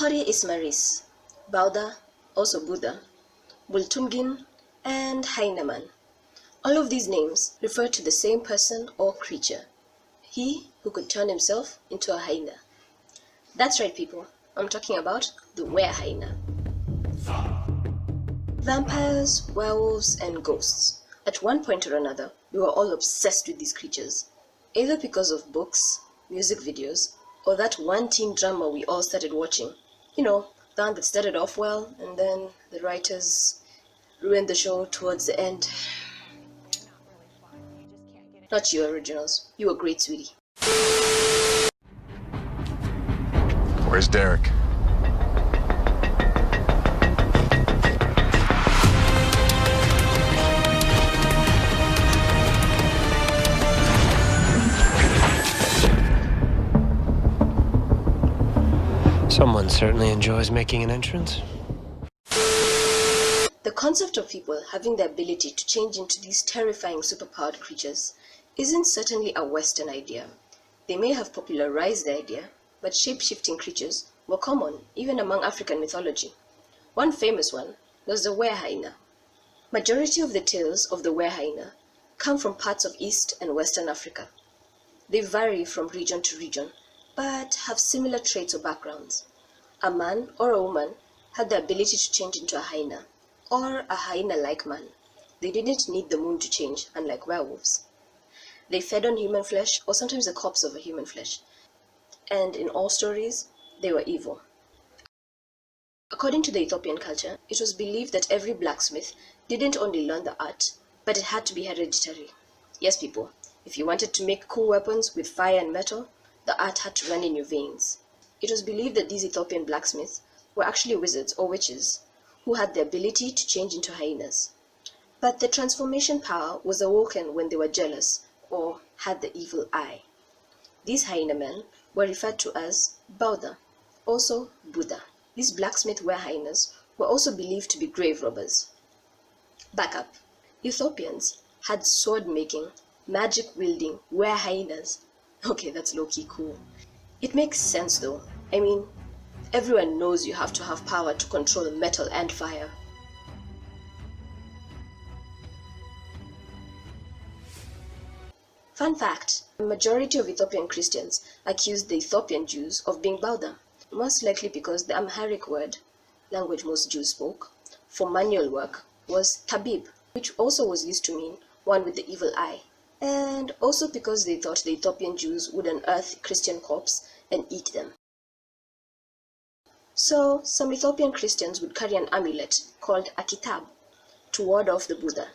Qori Ismaris, Bauda, also Buddha, Bultungin, and Heinemann. All of these names refer to the same person or creature, he who could turn himself into a hyena. That's right, people, I'm talking about the were-hyena. Vampires, werewolves, and ghosts. At one point or another, we were all obsessed with these creatures, either because of books, music videos, or that one teen drama we all started watching. You know, the one that started off well, and then the writers ruined the show towards the end. Not you, originals. You were great, sweetie. Where's Derek? Someone certainly enjoys making an entrance. The concept of people having the ability to change into these terrifying superpowered creatures isn't certainly a Western idea. They may have popularized the idea, but shape-shifting creatures were common even among African mythology. One famous one was the were-hyena. Majority of the tales of the were-hyena come from parts of East and Western Africa. They vary from region to region, but have similar traits or backgrounds. A man or a woman had the ability to change into a hyena, or a hyena-like man. They didn't need the moon to change, unlike werewolves. They fed on human flesh, or sometimes the corpse of a human flesh, and in all stories, they were evil. According to the Ethiopian culture, it was believed that every blacksmith didn't only learn the art, but it had to be hereditary. Yes, people, if you wanted to make cool weapons with fire and metal, the art had to run in your veins. It was believed that these Ethiopian blacksmiths were actually wizards or witches who had the ability to change into hyenas. But the transformation power was awoken when they were jealous or had the evil eye. These hyena men were referred to as Bauda, also Buddha. These blacksmith were-hyenas were also believed to be grave robbers. Back up. Ethiopians had sword-making, magic-wielding were-hyenas. Okay, that's low-key cool. It makes sense though. I mean, everyone knows you have to have power to control metal and fire. Fun fact, the majority of Ethiopian Christians accused the Ethiopian Jews of being Bauda, most likely because the Amharic word, language most Jews spoke, for manual work was tabib, which also was used to mean one with the evil eye, and also because they thought the Ethiopian Jews would unearth Christian corpses and eat them. So, some Ethiopian Christians would carry an amulet called a kitab to ward off the Buddha.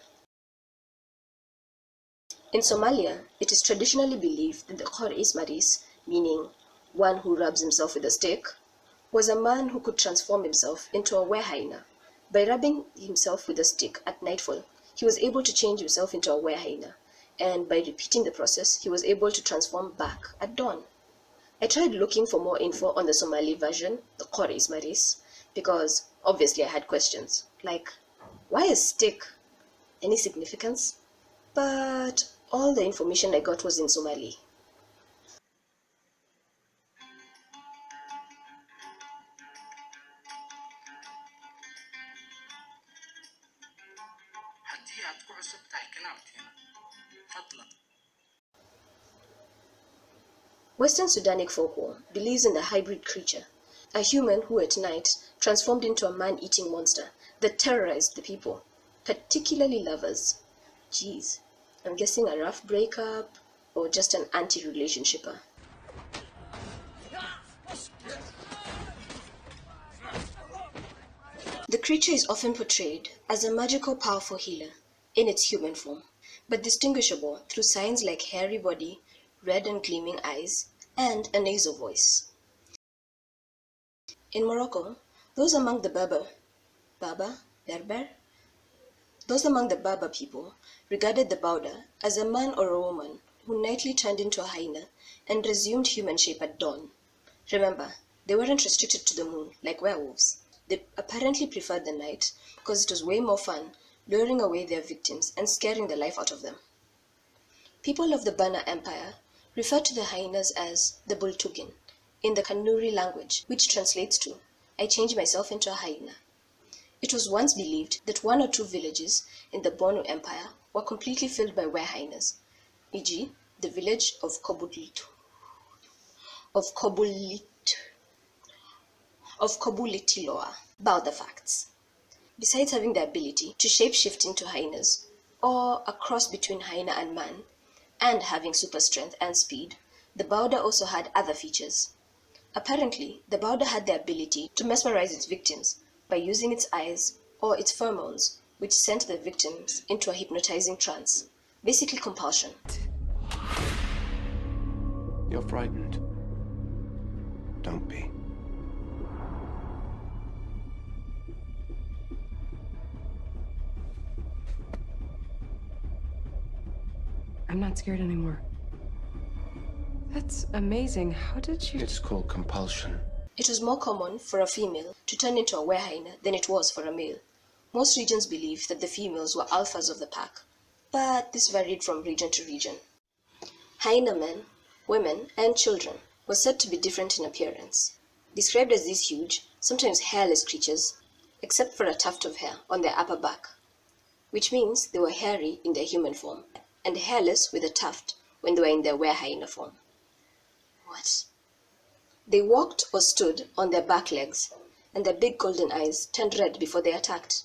In Somalia, it is traditionally believed that the Qori Ismaris, meaning one who rubs himself with a stick, was a man who could transform himself into a were-hyena. By rubbing himself with a stick at nightfall, he was able to change himself into a were-hyena, and by repeating the process, he was able to transform back at dawn. I tried looking for more info on the Somali version, the Qori Ismaris, because obviously I had questions, like, why a stick? Any significance? But all the information I got was in Somali. Western Sudanic folklore believes in the hybrid creature, a human who at night transformed into a man-eating monster that terrorized the people, particularly lovers. Jeez, I'm guessing a rough breakup or just an anti-relationshipper. The creature is often portrayed as a magical, powerful healer in its human form, but distinguishable through signs like hairy body, red and gleaming eyes, and a nasal voice. In Morocco, those among the Berber people regarded the Bauda as a man or a woman who nightly turned into a hyena and resumed human shape at dawn. Remember, they weren't restricted to the moon like werewolves. They apparently preferred the night because it was way more fun luring away their victims and scaring the life out of them. People of the Bana Empire refer to the hyenas as the Bultugin in the Kanuri language, which translates to I change myself into a hyena. It was once believed that 1 or 2 villages in the Borno Empire were completely filled by were-hyenas, e.g. the village of Kobulitiloa. About the facts. Besides having the ability to shape-shift into hyenas, or a cross between hyena and man, and having super strength and speed, the Bauda also had other features. Apparently, the Bauda had the ability to mesmerize its victims by using its eyes or its pheromones, which sent the victims into a hypnotizing trance, basically compulsion. You're frightened. Don't be. I'm not scared anymore. That's amazing. How did you... It's called compulsion. It was more common for a female to turn into a were-hyena than it was for a male. Most regions believed that the females were alphas of the pack, but this varied from region to region. Hyena men, women, and children were said to be different in appearance, described as these huge, sometimes hairless creatures, except for a tuft of hair on their upper back, which means they were hairy in their human form, and hairless with a tuft when they were in their were-hyena form. What? They walked or stood on their back legs, and their big golden eyes turned red before they attacked.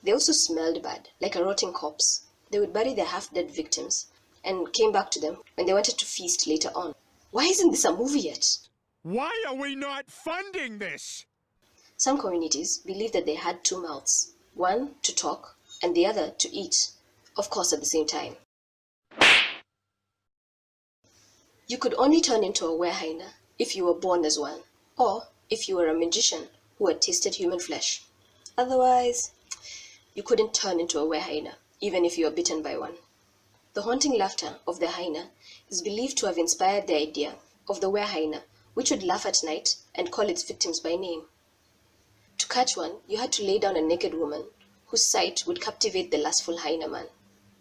They also smelled bad, like a rotting corpse. They would bury their half-dead victims, and came back to them when they wanted to feast later on. Why isn't this a movie yet? Why are we not funding this? Some communities believed that they had 2 mouths, one to talk, and the other to eat, of course at the same time. You could only turn into a were-hyena if you were born as one, or if you were a magician who had tasted human flesh. Otherwise, you couldn't turn into a were-hyena, even if you were bitten by one. The haunting laughter of the hyena is believed to have inspired the idea of the were-hyena, which would laugh at night and call its victims by name. To catch one, you had to lay down a naked woman whose sight would captivate the lustful hyena man.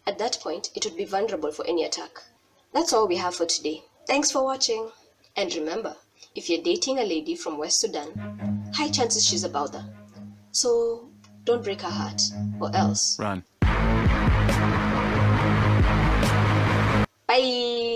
At that point, it would be vulnerable for any attack. That's all we have for today. Thanks for watching. And remember, if you're dating a lady from West Sudan, high chances she's a Bauda. So don't break her heart, or else. Run. Bye!